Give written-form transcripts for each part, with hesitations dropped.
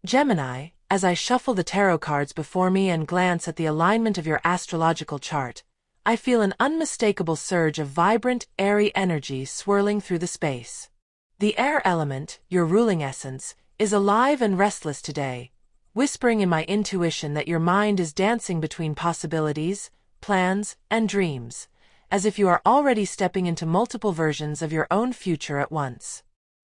Gemini, as I shuffle the tarot cards before me and glance at the alignment of your astrological chart, I feel an unmistakable surge of vibrant, airy energy swirling through the space. The air element, your ruling essence, is alive and restless today, whispering in my intuition that your mind is dancing between possibilities, plans, and dreams, as if you are already stepping into multiple versions of your own future at once.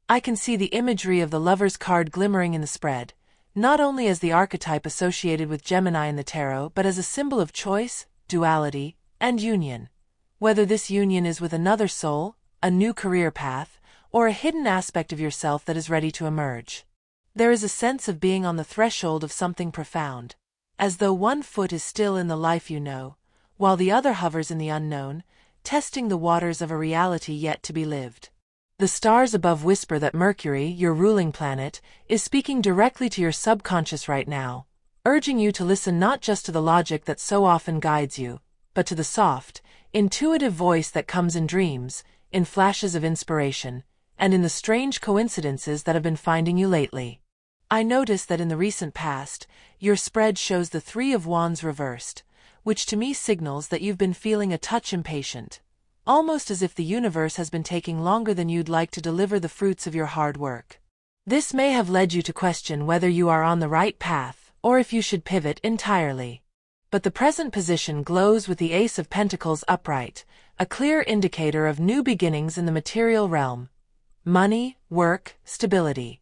I can see the imagery of the Lover's card glimmering in the spread, not only as the archetype associated with Gemini in the tarot but as a symbol of choice, duality, and union. Whether this union is with another soul, a new career path, or a hidden aspect of yourself that is ready to emerge. There is a sense of being on the threshold of something profound, as though one foot is still in the life you know, while the other hovers in the unknown, testing the waters of a reality yet to be lived. The stars above whisper that Mercury, your ruling planet, is speaking directly to your subconscious right now, urging you to listen not just to the logic that so often guides you, but to the soft, intuitive voice that comes in dreams, in flashes of inspiration, and in the strange coincidences that have been finding you lately. I notice that in the recent past, your spread shows the Three of Wands reversed, which to me signals that you've been feeling a touch impatient, almost as if the universe has been taking longer than you'd like to deliver the fruits of your hard work. This may have led you to question whether you are on the right path, or if you should pivot entirely. But the present position glows with the Ace of Pentacles upright, a clear indicator of new beginnings in the material realm. Money, work, stability.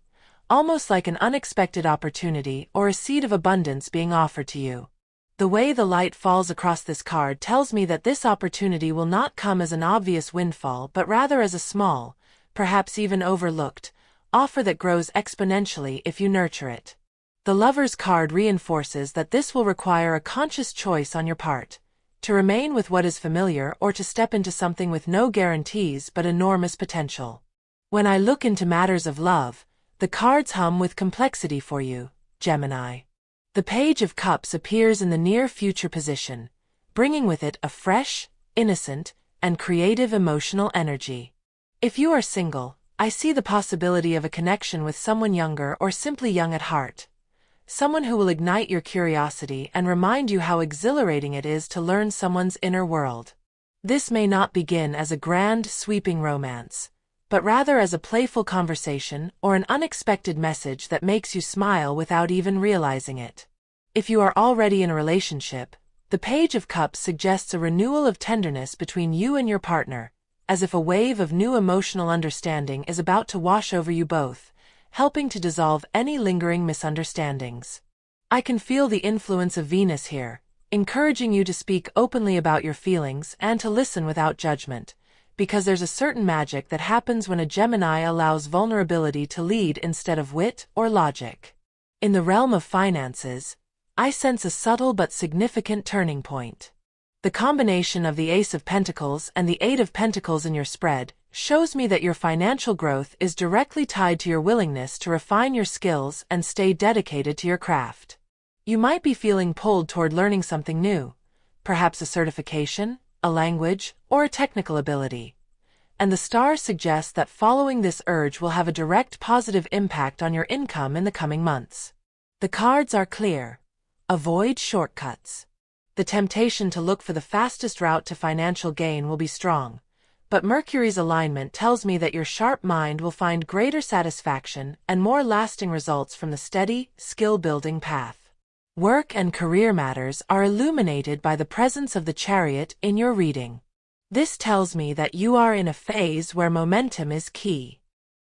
Almost like an unexpected opportunity or a seed of abundance being offered to you. The way the light falls across this card tells me that this opportunity will not come as an obvious windfall but rather as a small, perhaps even overlooked, offer that grows exponentially if you nurture it. The Lover's card reinforces that this will require a conscious choice on your part, to remain with what is familiar or to step into something with no guarantees but enormous potential. When I look into matters of love, the cards hum with complexity for you, Gemini. The Page of Cups appears in the near-future position, bringing with it a fresh, innocent, and creative emotional energy. If you are single, I see the possibility of a connection with someone younger or simply young at heart. Someone who will ignite your curiosity and remind you how exhilarating it is to learn someone's inner world. This may not begin as a grand, sweeping romance, but rather as a playful conversation or an unexpected message that makes you smile without even realizing it. If you are already in a relationship, the Page of Cups suggests a renewal of tenderness between you and your partner, as if a wave of new emotional understanding is about to wash over you both, helping to dissolve any lingering misunderstandings. I can feel the influence of Venus here, encouraging you to speak openly about your feelings and to listen without judgment, because there's a certain magic that happens when a Gemini allows vulnerability to lead instead of wit or logic. In the realm of finances, I sense a subtle but significant turning point. The combination of the Ace of Pentacles and the Eight of Pentacles in your spread shows me that your financial growth is directly tied to your willingness to refine your skills and stay dedicated to your craft. You might be feeling pulled toward learning something new, perhaps a certification, a language, or a technical ability. And the stars suggest that following this urge will have a direct positive impact on your income in the coming months. The cards are clear. Avoid shortcuts. The temptation to look for the fastest route to financial gain will be strong, but Mercury's alignment tells me that your sharp mind will find greater satisfaction and more lasting results from the steady, skill-building path. Work and career matters are illuminated by the presence of the Chariot in your reading. This tells me that you are in a phase where momentum is key.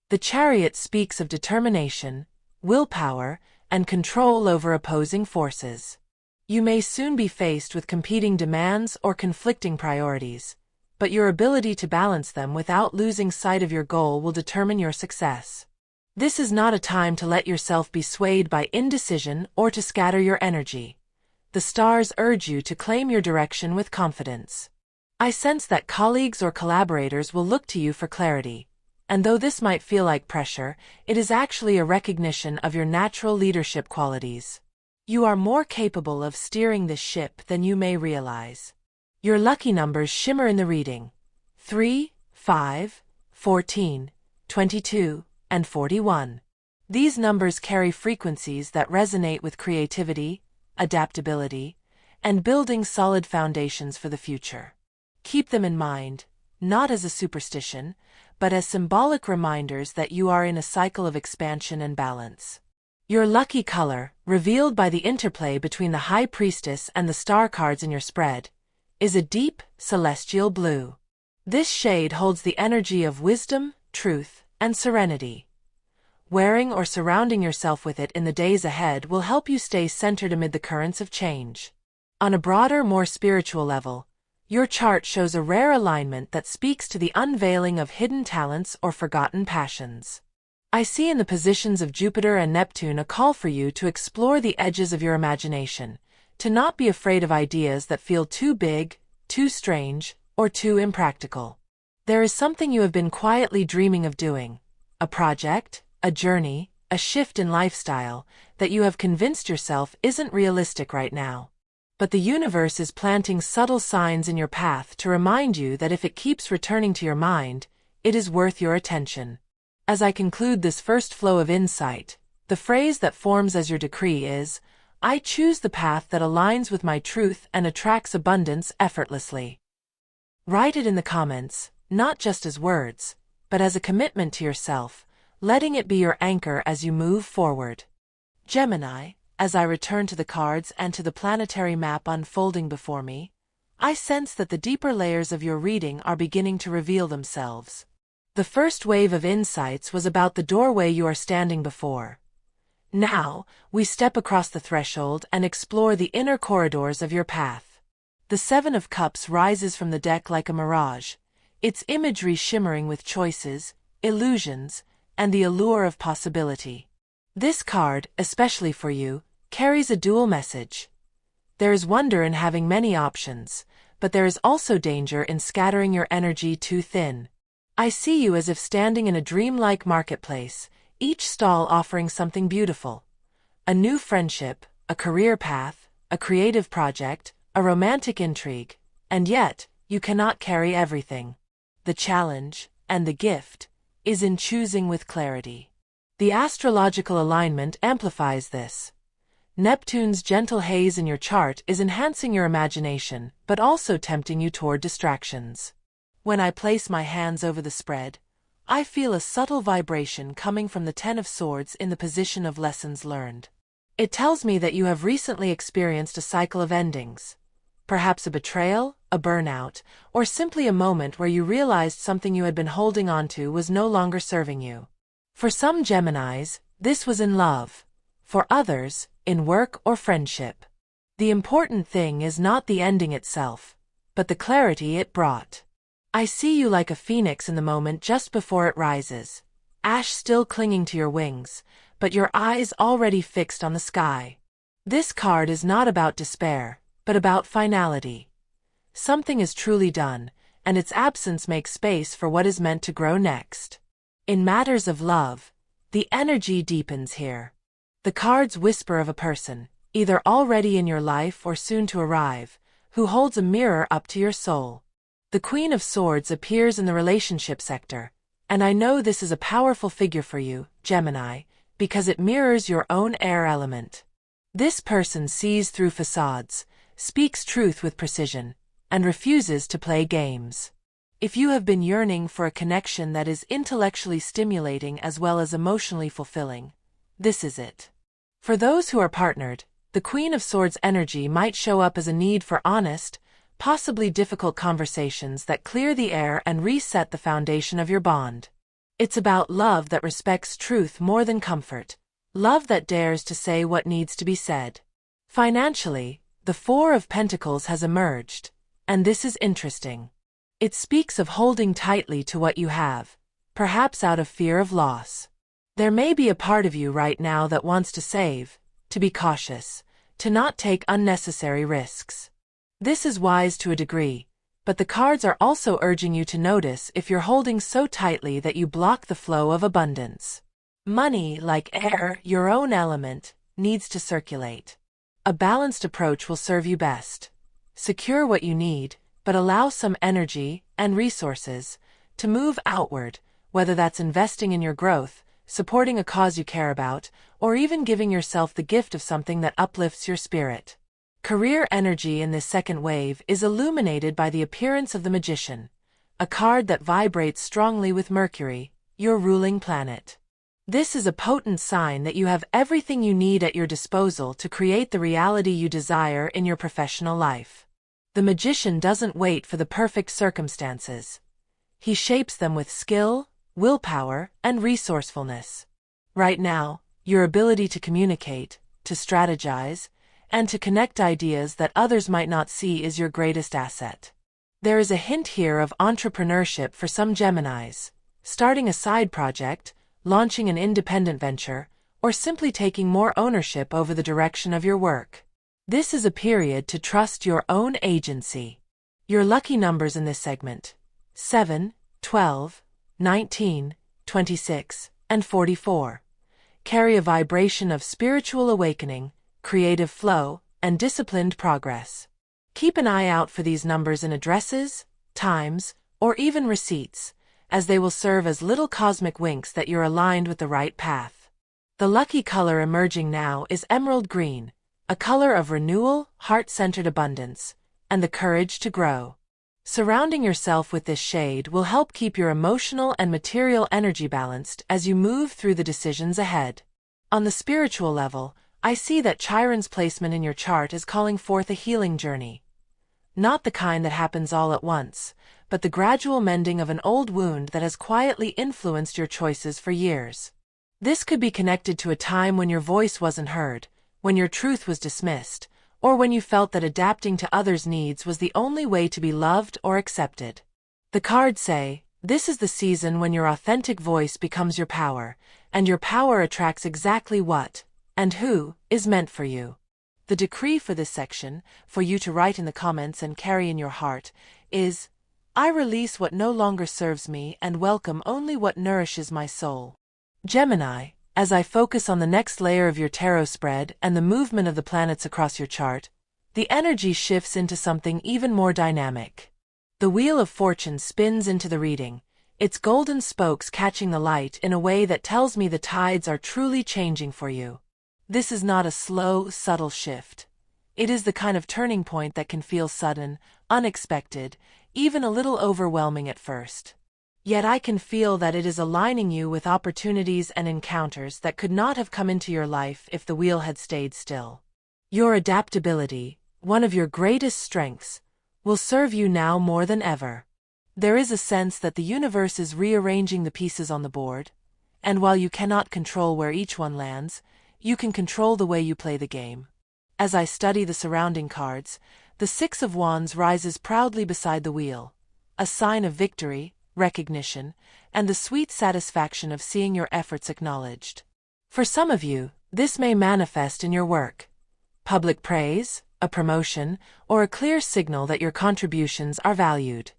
The Chariot speaks of determination, willpower, and control over opposing forces. You may soon be faced with competing demands or conflicting priorities, but your ability to balance them without losing sight of your goal will determine your success. This is not a time to let yourself be swayed by indecision or to scatter your energy. The stars urge you to claim your direction with confidence. I sense that colleagues or collaborators will look to you for clarity, and though this might feel like pressure, it is actually a recognition of your natural leadership qualities. You are more capable of steering this ship than you may realize. Your lucky numbers shimmer in the reading: 3, 5, 14, 22, and 41. These numbers carry frequencies that resonate with creativity, adaptability, and building solid foundations for the future. Keep them in mind, not as a superstition, but as symbolic reminders that you are in a cycle of expansion and balance. Your lucky color, revealed by the interplay between the High Priestess and the star cards in your spread, is a deep, celestial blue. This shade holds the energy of wisdom, truth, and serenity. Wearing or surrounding yourself with it in the days ahead will help you stay centered amid the currents of change. On a broader, more spiritual level, your chart shows a rare alignment that speaks to the unveiling of hidden talents or forgotten passions. I see in the positions of Jupiter and Neptune a call for you to explore the edges of your imagination, to not be afraid of ideas that feel too big, too strange, or too impractical. There is something you have been quietly dreaming of doing, a project, a journey, a shift in lifestyle that you have convinced yourself isn't realistic right now. But the universe is planting subtle signs in your path to remind you that if it keeps returning to your mind, it is worth your attention. As I conclude this first flow of insight, the phrase that forms as your decree is, I choose the path that aligns with my truth and attracts abundance effortlessly. Write it in the comments, not just as words, but as a commitment to yourself, letting it be your anchor as you move forward. Gemini, as I return to the cards and to the planetary map unfolding before me, I sense that the deeper layers of your reading are beginning to reveal themselves. The first wave of insights was about the doorway you are standing before. Now, we step across the threshold and explore the inner corridors of your path. The Seven of Cups rises from the deck like a mirage, its imagery shimmering with choices, illusions, and the allure of possibility. This card, especially for you, carries a dual message. There is wonder in having many options, but there is also danger in scattering your energy too thin. I see you as if standing in a dreamlike marketplace, each stall offering something beautiful. A new friendship, a career path, a creative project, a romantic intrigue, and yet, you cannot carry everything. The challenge, and the gift, is in choosing with clarity. The astrological alignment amplifies this. Neptune's gentle haze in your chart is enhancing your imagination, but also tempting you toward distractions. When I place my hands over the spread, I feel a subtle vibration coming from the Ten of Swords in the position of lessons learned. It tells me that you have recently experienced a cycle of endings. Perhaps a betrayal, a burnout, or simply a moment where you realized something you had been holding onto was no longer serving you. For some Geminis, this was in love. For others, in work or friendship. The important thing is not the ending itself, but the clarity it brought. I see you like a phoenix in the moment just before it rises, ash still clinging to your wings, but your eyes already fixed on the sky. This card is not about despair, but about finality. Something is truly done, and its absence makes space for what is meant to grow next. In matters of love, the energy deepens here. The cards whisper of a person, either already in your life or soon to arrive, who holds a mirror up to your soul. The Queen of Swords appears in the relationship sector, and I know this is a powerful figure for you, Gemini, because it mirrors your own air element. This person sees through facades, speaks truth with precision, and refuses to play games. If you have been yearning for a connection that is intellectually stimulating as well as emotionally fulfilling, this is it. For those who are partnered, the Queen of Swords energy might show up as a need for honest, possibly difficult conversations that clear the air and reset the foundation of your bond. It's about love that respects truth more than comfort, love that dares to say what needs to be said. Financially, the Four of Pentacles has emerged, and this is interesting. It speaks of holding tightly to what you have, perhaps out of fear of loss. There may be a part of you right now that wants to save, to be cautious, to not take unnecessary risks. This is wise to a degree, but the cards are also urging you to notice if you're holding so tightly that you block the flow of abundance. Money, like air, your own element, needs to circulate. A balanced approach will serve you best. Secure what you need, but allow some energy and resources to move outward, whether that's investing in your growth, supporting a cause you care about, or even giving yourself the gift of something that uplifts your spirit. Career energy in this second wave is illuminated by the appearance of the Magician, a card that vibrates strongly with Mercury, your ruling planet. This is a potent sign that you have everything you need at your disposal to create the reality you desire in your professional life. The Magician doesn't wait for the perfect circumstances. He shapes them with skill, willpower, and resourcefulness. Right now, your ability to communicate, to strategize, and to connect ideas that others might not see is your greatest asset. There is a hint here of entrepreneurship for some Geminis, starting a side project, launching an independent venture, or simply taking more ownership over the direction of your work. This is a period to trust your own agency. Your lucky numbers in this segment: 7, 12, 19, 26, and 44. Carry a vibration of spiritual awakening, creative flow, and disciplined progress. Keep an eye out for these numbers in addresses, times, or even receipts, as they will serve as little cosmic winks that you're aligned with the right path. The lucky color emerging now is emerald green, a color of renewal, heart-centered abundance, and the courage to grow. Surrounding yourself with this shade will help keep your emotional and material energy balanced as you move through the decisions ahead. On the spiritual level, I see that Chiron's placement in your chart is calling forth a healing journey. Not the kind that happens all at once, but the gradual mending of an old wound that has quietly influenced your choices for years. This could be connected to a time when your voice wasn't heard, when your truth was dismissed, or when you felt that adapting to others' needs was the only way to be loved or accepted. The cards say, this is the season when your authentic voice becomes your power, and your power attracts exactly what, and who, is meant for you. The decree for this section, for you to write in the comments and carry in your heart, is, I release what no longer serves me and welcome only what nourishes my soul. Gemini, as I focus on the next layer of your tarot spread and the movement of the planets across your chart, the energy shifts into something even more dynamic. The Wheel of Fortune spins into the reading, its golden spokes catching the light in a way that tells me the tides are truly changing for you. This is not a slow, subtle shift. It is the kind of turning point that can feel sudden, unexpected, even a little overwhelming at first. Yet I can feel that it is aligning you with opportunities and encounters that could not have come into your life if the wheel had stayed still. Your adaptability, one of your greatest strengths, will serve you now more than ever. There is a sense that the universe is rearranging the pieces on the board, and while you cannot control where each one lands, you can control the way you play the game. As I study the surrounding cards, the Six of Wands rises proudly beside the wheel, a sign of victory, recognition, and the sweet satisfaction of seeing your efforts acknowledged. For some of you, this may manifest in your work. Public praise, a promotion, or a clear signal that your contributions are valued.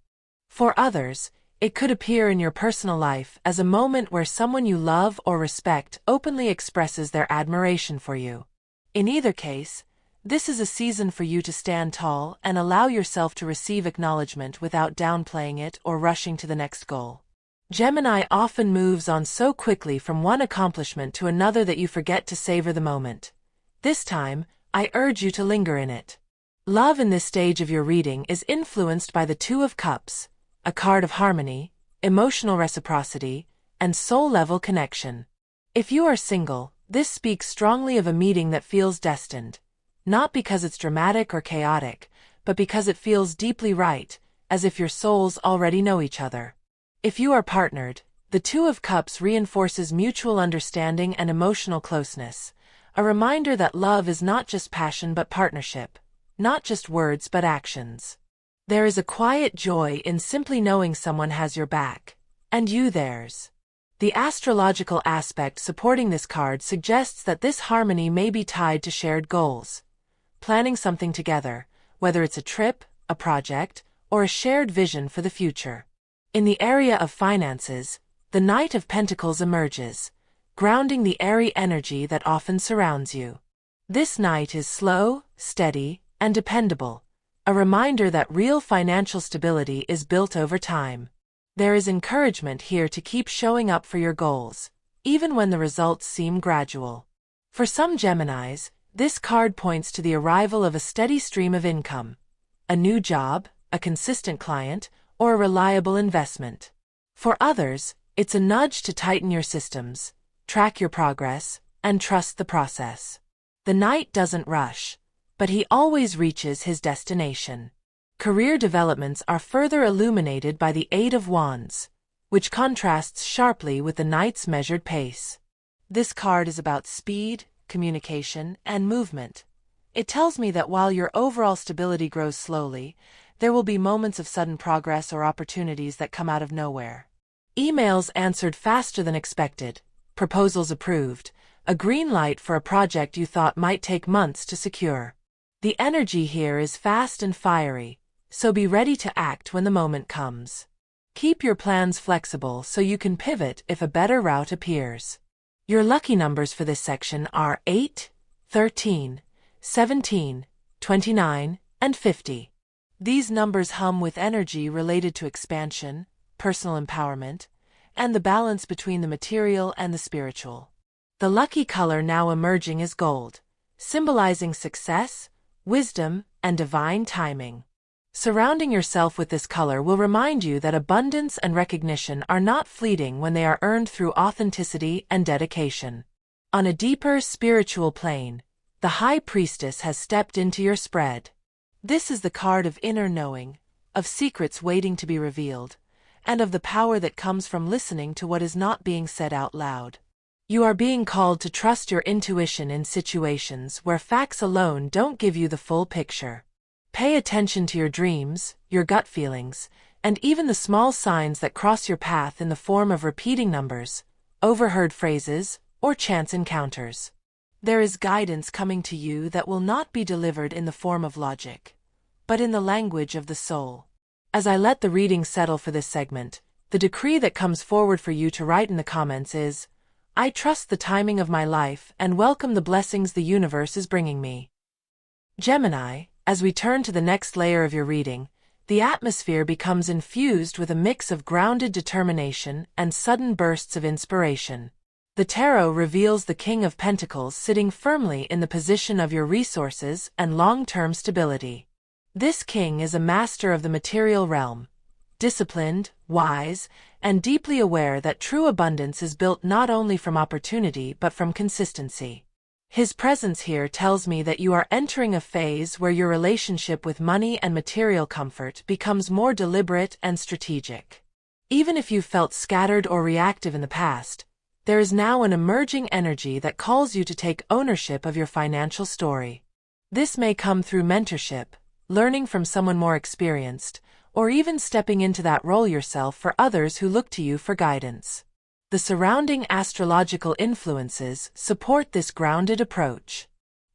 For others, it could appear in your personal life as a moment where someone you love or respect openly expresses their admiration for you. In either case, this is a season for you to stand tall and allow yourself to receive acknowledgement without downplaying it or rushing to the next goal. Gemini often moves on so quickly from one accomplishment to another that you forget to savor the moment. This time, I urge you to linger in it. Love in this stage of your reading is influenced by the Two of Cups, a card of harmony, emotional reciprocity, and soul-level connection. If you are single, this speaks strongly of a meeting that feels destined, not because it's dramatic or chaotic, but because it feels deeply right, as if your souls already know each other. If you are partnered, the Two of Cups reinforces mutual understanding and emotional closeness, a reminder that love is not just passion but partnership, not just words but actions. There is a quiet joy in simply knowing someone has your back, and you theirs. The astrological aspect supporting this card suggests that this harmony may be tied to shared goals. Planning something together, whether it's a trip, a project, or a shared vision for the future. In the area of finances, the Knight of Pentacles emerges, grounding the airy energy that often surrounds you. This knight is slow, steady, and dependable, a reminder that real financial stability is built over time. There is encouragement here to keep showing up for your goals, even when the results seem gradual. For some Geminis, this card points to the arrival of a steady stream of income, a new job, a consistent client, or a reliable investment. For others, it's a nudge to tighten your systems, track your progress, and trust the process. The Knight doesn't rush, but he always reaches his destination. Career developments are further illuminated by the Eight of Wands, which contrasts sharply with the Knight's measured pace. This card is about speed, communication, and movement. It tells me that while your overall stability grows slowly, there will be moments of sudden progress or opportunities that come out of nowhere. Emails answered faster than expected, proposals approved, a green light for a project you thought might take months to secure. The energy here is fast and fiery, so be ready to act when the moment comes. Keep your plans flexible so you can pivot if a better route appears. Your lucky numbers for this section are 8, 13, 17, 29, and 50. These numbers hum with energy related to expansion, personal empowerment, and the balance between the material and the spiritual. The lucky color now emerging is gold, symbolizing success, wisdom, and divine timing. Surrounding yourself with this color will remind you that abundance and recognition are not fleeting when they are earned through authenticity and dedication. On a deeper spiritual plane, the High Priestess has stepped into your spread. This is the card of inner knowing, of secrets waiting to be revealed, and of the power that comes from listening to what is not being said out loud. You are being called to trust your intuition in situations where facts alone don't give you the full picture. Pay attention to your dreams, your gut feelings, and even the small signs that cross your path in the form of repeating numbers, overheard phrases, or chance encounters. There is guidance coming to you that will not be delivered in the form of logic, but in the language of the soul. As I let the reading settle for this segment, the decree that comes forward for you to write in the comments is, I trust the timing of my life and welcome the blessings the universe is bringing me. Gemini, as we turn to the next layer of your reading, the atmosphere becomes infused with a mix of grounded determination and sudden bursts of inspiration. The tarot reveals the King of Pentacles sitting firmly in the position of your resources and long-term stability. This king is a master of the material realm, disciplined, wise, and deeply aware that true abundance is built not only from opportunity but from consistency. His presence here tells me that you are entering a phase where your relationship with money and material comfort becomes more deliberate and strategic. Even if you've felt scattered or reactive in the past, there is now an emerging energy that calls you to take ownership of your financial story. This may come through mentorship, learning from someone more experienced, or even stepping into that role yourself for others who look to you for guidance. The surrounding astrological influences support this grounded approach.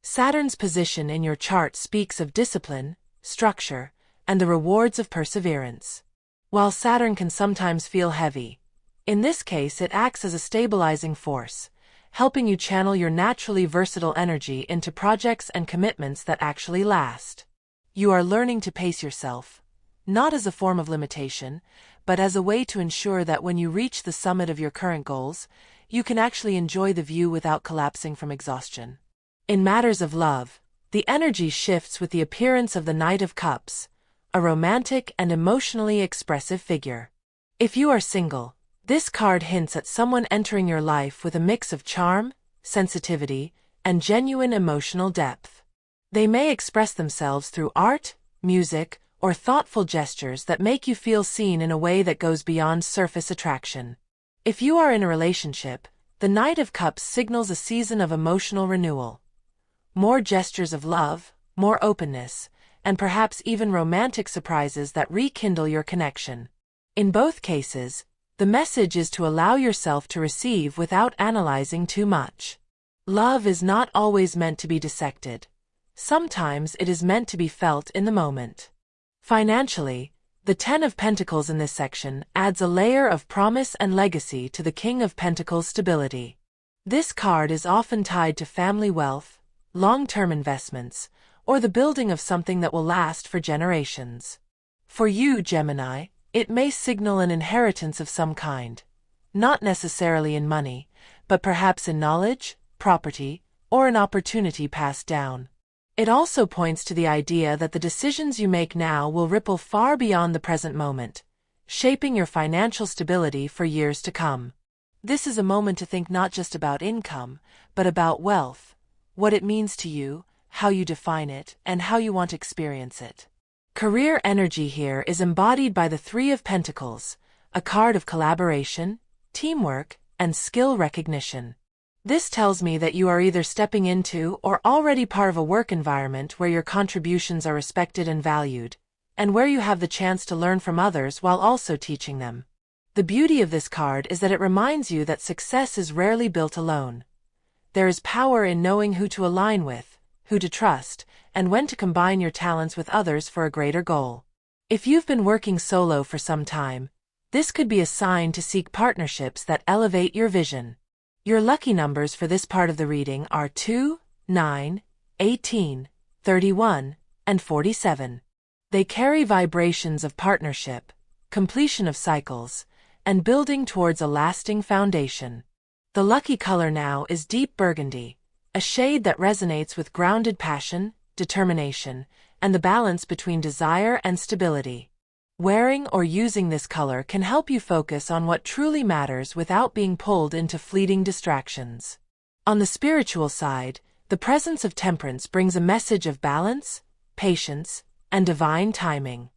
Saturn's position in your chart speaks of discipline, structure, and the rewards of perseverance. While Saturn can sometimes feel heavy, in this case it acts as a stabilizing force, helping you channel your naturally versatile energy into projects and commitments that actually last. You are learning to pace yourself, not as a form of limitation, but as a way to ensure that when you reach the summit of your current goals, you can actually enjoy the view without collapsing from exhaustion. In matters of love, the energy shifts with the appearance of the Knight of Cups, a romantic and emotionally expressive figure. If you are single, this card hints at someone entering your life with a mix of charm, sensitivity, and genuine emotional depth. They may express themselves through art, music, or thoughtful gestures that make you feel seen in a way that goes beyond surface attraction. If you are in a relationship, the Knight of Cups signals a season of emotional renewal. More gestures of love, more openness, and perhaps even romantic surprises that rekindle your connection. In both cases, the message is to allow yourself to receive without analyzing too much. Love is not always meant to be dissected. Sometimes it is meant to be felt in the moment. Financially, the Ten of Pentacles in this section adds a layer of promise and legacy to the King of Pentacles' stability. This card is often tied to family wealth, long-term investments, or the building of something that will last for generations. For you, Gemini, it may signal an inheritance of some kind, not necessarily in money, but perhaps in knowledge, property, or an opportunity passed down. It also points to the idea that the decisions you make now will ripple far beyond the present moment, shaping your financial stability for years to come. This is a moment to think not just about income, but about wealth, what it means to you, how you define it, and how you want to experience it. Career energy here is embodied by the Three of Pentacles, a card of collaboration, teamwork, and skill recognition. This tells me that you are either stepping into or already part of a work environment where your contributions are respected and valued, and where you have the chance to learn from others while also teaching them. The beauty of this card is that it reminds you that success is rarely built alone. There is power in knowing who to align with, who to trust, and when to combine your talents with others for a greater goal. If you've been working solo for some time, this could be a sign to seek partnerships that elevate your vision. Your lucky numbers for this part of the reading are 2, 9, 18, 31, and 47. They carry vibrations of partnership, completion of cycles, and building towards a lasting foundation. The lucky color now is deep burgundy, a shade that resonates with grounded passion, determination, and the balance between desire and stability. Wearing or using this color can help you focus on what truly matters without being pulled into fleeting distractions. On the spiritual side, the presence of Temperance brings a message of balance, patience, and divine timing.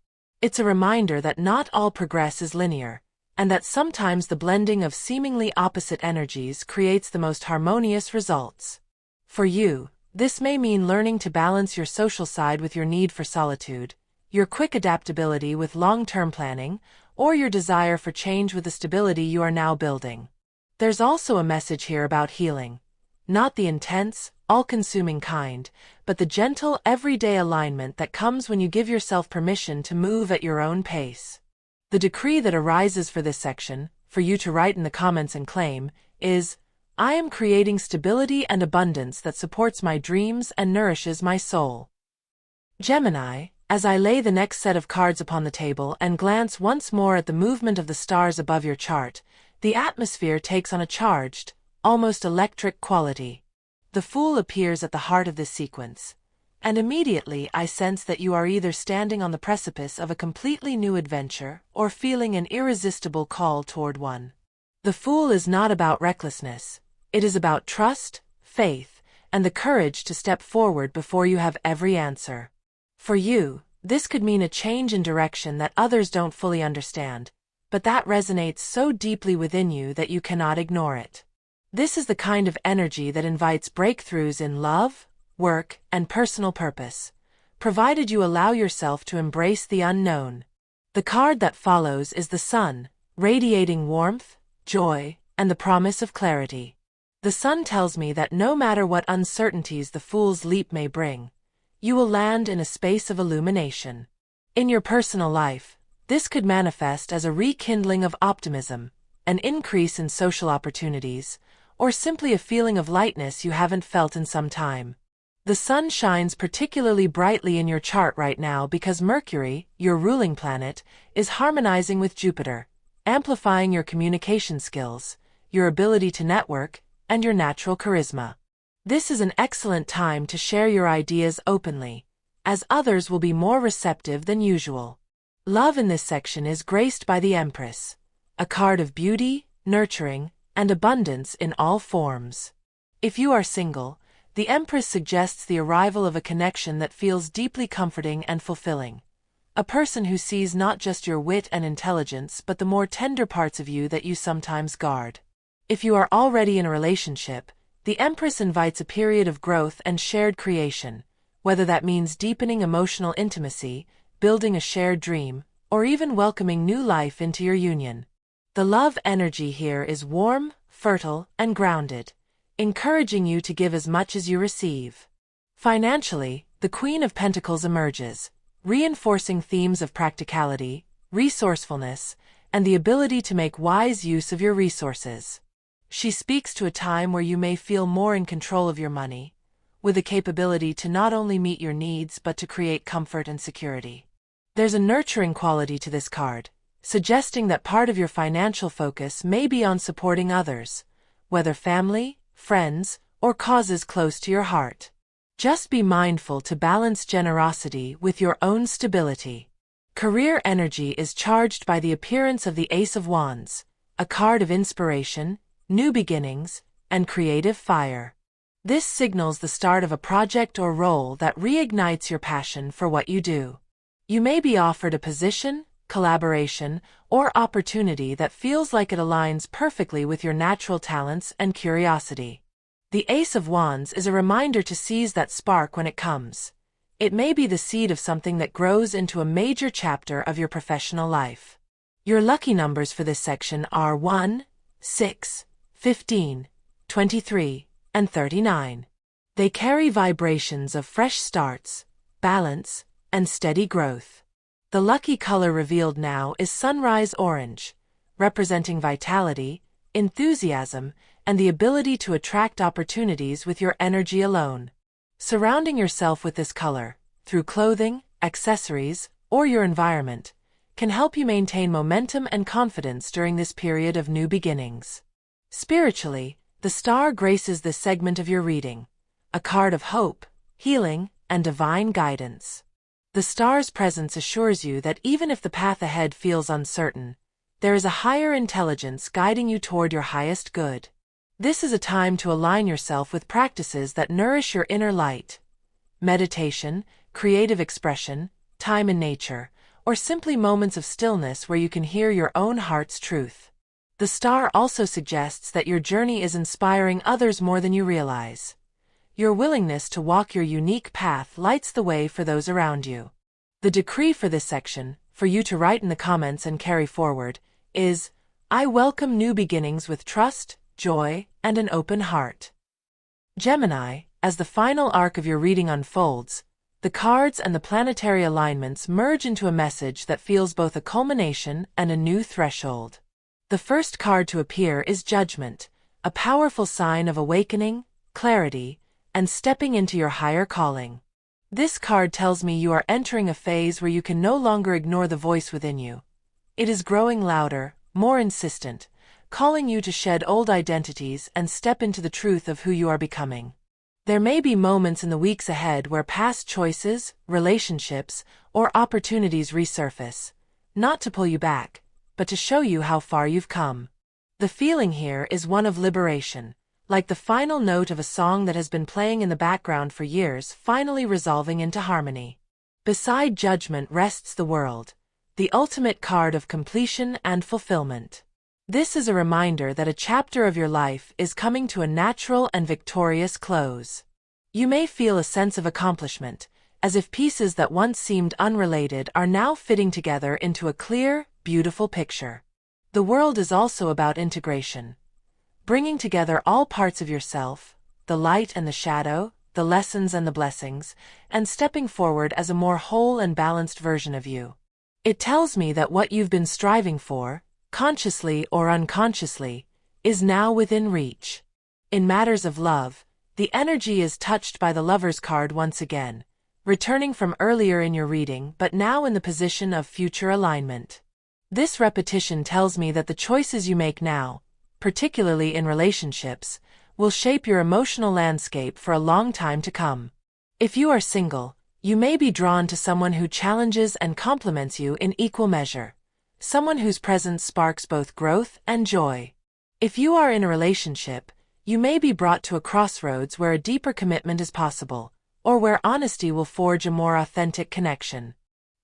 It's a reminder that not all progress is linear, and that sometimes the blending of seemingly opposite energies creates the most harmonious results. For you, this may mean learning to balance your social side with your need for solitude, your quick adaptability with long-term planning, or your desire for change with the stability you are now building. There's also a message here about healing. Not the intense, all-consuming kind, but the gentle, everyday alignment that comes when you give yourself permission to move at your own pace. The decree that arises for this section, for you to write in the comments and claim, is, I am creating stability and abundance that supports my dreams and nourishes my soul. Gemini, as I lay the next set of cards upon the table and glance once more at the movement of the stars above your chart, the atmosphere takes on a charged, almost electric quality. The Fool appears at the heart of this sequence, and immediately I sense that you are either standing on the precipice of a completely new adventure or feeling an irresistible call toward one. The Fool is not about recklessness, it is about trust, faith, and the courage to step forward before you have every answer. For you, this could mean a change in direction that others don't fully understand, but that resonates so deeply within you that you cannot ignore it. This is the kind of energy that invites breakthroughs in love, work, and personal purpose, provided you allow yourself to embrace the unknown. The card that follows is the Sun, radiating warmth, joy, and the promise of clarity. The Sun tells me that no matter what uncertainties the Fool's leap may bring, you will land in a space of illumination. In your personal life, this could manifest as a rekindling of optimism, an increase in social opportunities, or simply a feeling of lightness you haven't felt in some time. The Sun shines particularly brightly in your chart right now because Mercury, your ruling planet, is harmonizing with Jupiter, amplifying your communication skills, your ability to network, and your natural charisma. This is an excellent time to share your ideas openly, as others will be more receptive than usual. Love in this section is graced by the Empress, a card of beauty, nurturing, and abundance in all forms. If you are single, the Empress suggests the arrival of a connection that feels deeply comforting and fulfilling. A person who sees not just your wit and intelligence but the more tender parts of you that you sometimes guard. If you are already in a relationship, the Empress invites a period of growth and shared creation, whether that means deepening emotional intimacy, building a shared dream, or even welcoming new life into your union. The love energy here is warm, fertile, and grounded, encouraging you to give as much as you receive. Financially, the Queen of Pentacles emerges, reinforcing themes of practicality, resourcefulness, and the ability to make wise use of your resources. She speaks to a time where you may feel more in control of your money, with the capability to not only meet your needs but to create comfort and security. There's a nurturing quality to this card, suggesting that part of your financial focus may be on supporting others, whether family, friends, or causes close to your heart. Just be mindful to balance generosity with your own stability. Career energy is charged by the appearance of the Ace of Wands, a card of inspiration, new beginnings, and creative fire. This signals the start of a project or role that reignites your passion for what you do. You may be offered a position, collaboration, or opportunity that feels like it aligns perfectly with your natural talents and curiosity. The Ace of Wands is a reminder to seize that spark when it comes. It may be the seed of something that grows into a major chapter of your professional life. Your lucky numbers for this section are 1, 6, 15, 23, and 39. They carry vibrations of fresh starts, balance, and steady growth. The lucky color revealed now is sunrise orange, representing vitality, enthusiasm, and the ability to attract opportunities with your energy alone. Surrounding yourself with this color, through clothing, accessories, or your environment, can help you maintain momentum and confidence during this period of new beginnings. Spiritually, the star graces this segment of your reading, a card of hope, healing, and divine guidance. The star's presence assures you that even if the path ahead feels uncertain, there is a higher intelligence guiding you toward your highest good. This is a time to align yourself with practices that nourish your inner light. Meditation, creative expression, time in nature, or simply moments of stillness where you can hear your own heart's truth. The star also suggests that your journey is inspiring others more than you realize. Your willingness to walk your unique path lights the way for those around you. The decree for this section, for you to write in the comments and carry forward, is, I welcome new beginnings with trust, joy, and an open heart. Gemini, as the final arc of your reading unfolds, the cards and the planetary alignments merge into a message that feels both a culmination and a new threshold. The first card to appear is Judgment, a powerful sign of awakening, clarity, and stepping into your higher calling. This card tells me you are entering a phase where you can no longer ignore the voice within you. It is growing louder, more insistent, calling you to shed old identities and step into the truth of who you are becoming. There may be moments in the weeks ahead where past choices, relationships, or opportunities resurface, not to pull you back, but to show you how far you've come. The feeling here is one of liberation, like the final note of a song that has been playing in the background for years finally resolving into harmony. Beside Judgment rests the World, the ultimate card of completion and fulfillment. This is a reminder that a chapter of your life is coming to a natural and victorious close. You may feel a sense of accomplishment, as if pieces that once seemed unrelated are now fitting together into a clear, beautiful picture. The world is also about integration, bringing together all parts of yourself, the light and the shadow, the lessons and the blessings, and stepping forward as a more whole and balanced version of you. It tells me that what you've been striving for, consciously or unconsciously, is now within reach. In matters of love, the energy is touched by the Lover's card once again, returning from earlier in your reading but now in the position of future alignment. This repetition tells me that the choices you make now, particularly in relationships, will shape your emotional landscape for a long time to come. If you are single, you may be drawn to someone who challenges and complements you in equal measure, someone whose presence sparks both growth and joy. If you are in a relationship, you may be brought to a crossroads where a deeper commitment is possible, or where honesty will forge a more authentic connection.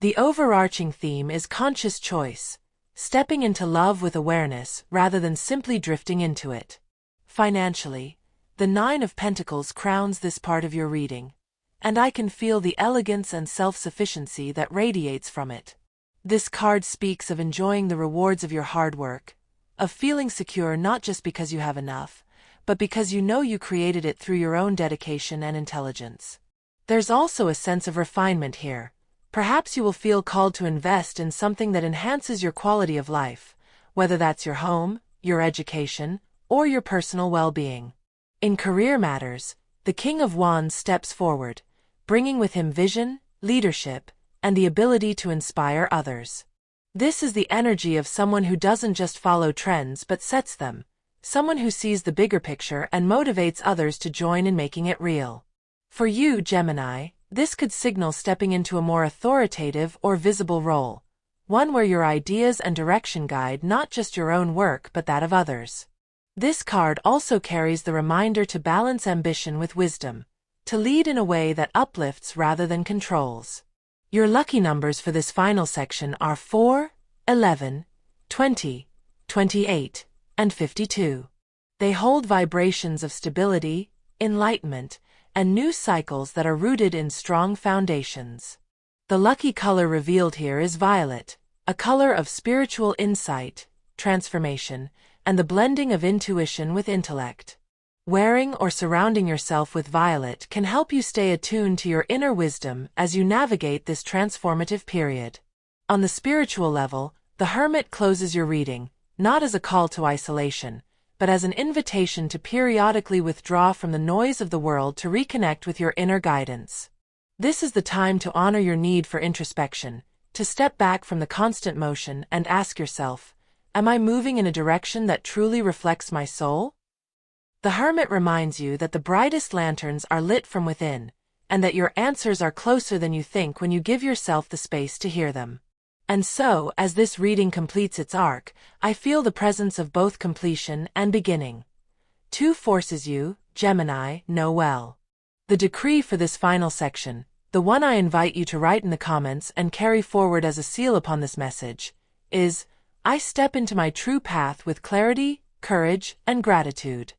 The overarching theme is conscious choice, stepping into love with awareness rather than simply drifting into it. Financially, the Nine of Pentacles crowns this part of your reading, and I can feel the elegance and self-sufficiency that radiates from it. This card speaks of enjoying the rewards of your hard work, of feeling secure not just because you have enough, but because you know you created it through your own dedication and intelligence. There's also a sense of refinement here. Perhaps you will feel called to invest in something that enhances your quality of life, whether that's your home, your education, or your personal well-being. In career matters, the King of Wands steps forward, bringing with him vision, leadership, and the ability to inspire others. This is the energy of someone who doesn't just follow trends but sets them, someone who sees the bigger picture and motivates others to join in making it real. For you, Gemini, this could signal stepping into a more authoritative or visible role, one where your ideas and direction guide not just your own work but that of others. This card also carries the reminder to balance ambition with wisdom, to lead in a way that uplifts rather than controls. Your lucky numbers for this final section are 4, 11, 20, 28, and 52. They hold vibrations of stability, enlightenment, and new cycles that are rooted in strong foundations. The lucky color revealed here is violet, a color of spiritual insight, transformation, and the blending of intuition with intellect. Wearing or surrounding yourself with violet can help you stay attuned to your inner wisdom as you navigate this transformative period. On the spiritual level, the Hermit closes your reading, not as a call to isolation, but as an invitation to periodically withdraw from the noise of the world to reconnect with your inner guidance. This is the time to honor your need for introspection, to step back from the constant motion and ask yourself, am I moving in a direction that truly reflects my soul? The Hermit reminds you that the brightest lanterns are lit from within, and that your answers are closer than you think when you give yourself the space to hear them. And so, as this reading completes its arc, I feel the presence of both completion and beginning. Two forces you, Gemini, know well. The decree for this final section, the one I invite you to write in the comments and carry forward as a seal upon this message, is, I step into my true path with clarity, courage, and gratitude.